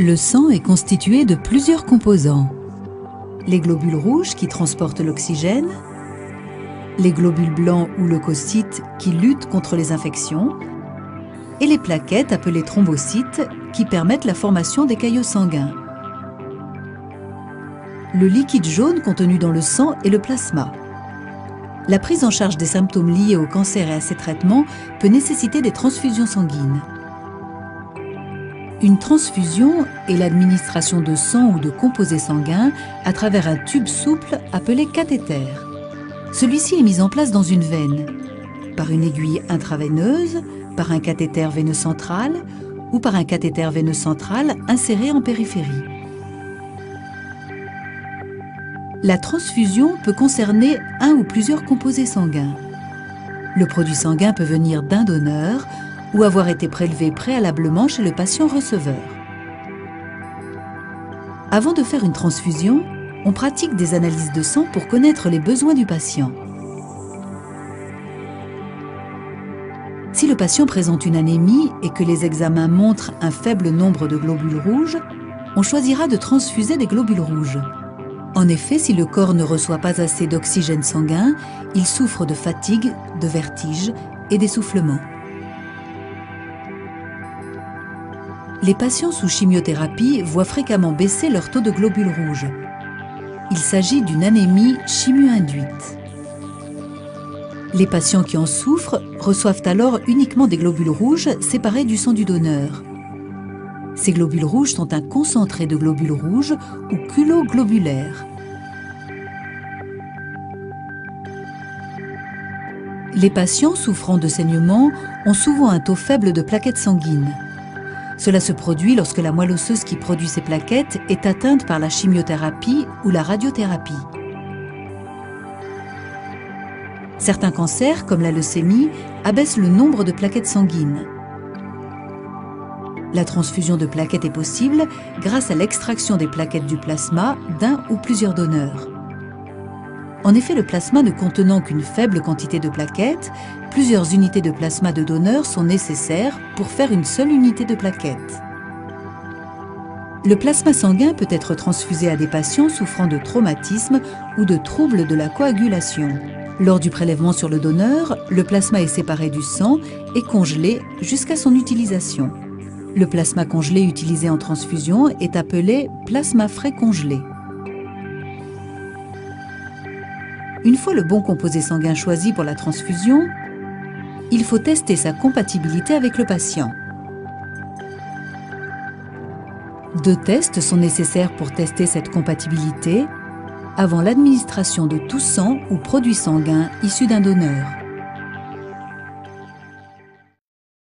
Le sang est constitué de plusieurs composants. Les globules rouges qui transportent l'oxygène, les globules blancs ou leucocytes qui luttent contre les infections, et les plaquettes appelées thrombocytes qui permettent la formation des caillots sanguins. Le liquide jaune contenu dans le sang est le plasma. La prise en charge des symptômes liés au cancer et à ses traitements peut nécessiter des transfusions sanguines. Une transfusion est l'administration de sang ou de composés sanguins à travers un tube souple appelé cathéter. Celui-ci est mis en place dans une veine, par une aiguille intraveineuse, par un cathéter veineux central ou par un cathéter veineux central inséré en périphérie. La transfusion peut concerner un ou plusieurs composés sanguins. Le produit sanguin peut venir d'un donneur ou avoir été prélevé préalablement chez le patient receveur. Avant de faire une transfusion, on pratique des analyses de sang pour connaître les besoins du patient. Si le patient présente une anémie et que les examens montrent un faible nombre de globules rouges, on choisira de transfuser des globules rouges. En effet, si le corps ne reçoit pas assez d'oxygène sanguin, il souffre de fatigue, de vertige et d'essoufflement. Les patients sous chimiothérapie voient fréquemment baisser leur taux de globules rouges. Il s'agit d'une anémie chimio-induite. Les patients qui en souffrent reçoivent alors uniquement des globules rouges séparés du sang du donneur. Ces globules rouges sont un concentré de globules rouges ou culots globulaires. Les patients souffrant de saignements ont souvent un taux faible de plaquettes sanguines. Cela se produit lorsque la moelle osseuse qui produit ces plaquettes est atteinte par la chimiothérapie ou la radiothérapie. Certains cancers, comme la leucémie, abaissent le nombre de plaquettes sanguines. La transfusion de plaquettes est possible grâce à l'extraction des plaquettes du plasma d'un ou plusieurs donneurs. En effet, le plasma ne contenant qu'une faible quantité de plaquettes, plusieurs unités de plasma de donneurs sont nécessaires pour faire une seule unité de plaquettes. Le plasma sanguin peut être transfusé à des patients souffrant de traumatismes ou de troubles de la coagulation. Lors du prélèvement sur le donneur, le plasma est séparé du sang et congelé jusqu'à son utilisation. Le plasma congelé utilisé en transfusion est appelé plasma frais congelé. Une fois le bon composé sanguin choisi pour la transfusion, il faut tester sa compatibilité avec le patient. 2 tests sont nécessaires pour tester cette compatibilité avant l'administration de tout sang ou produit sanguin issu d'un donneur.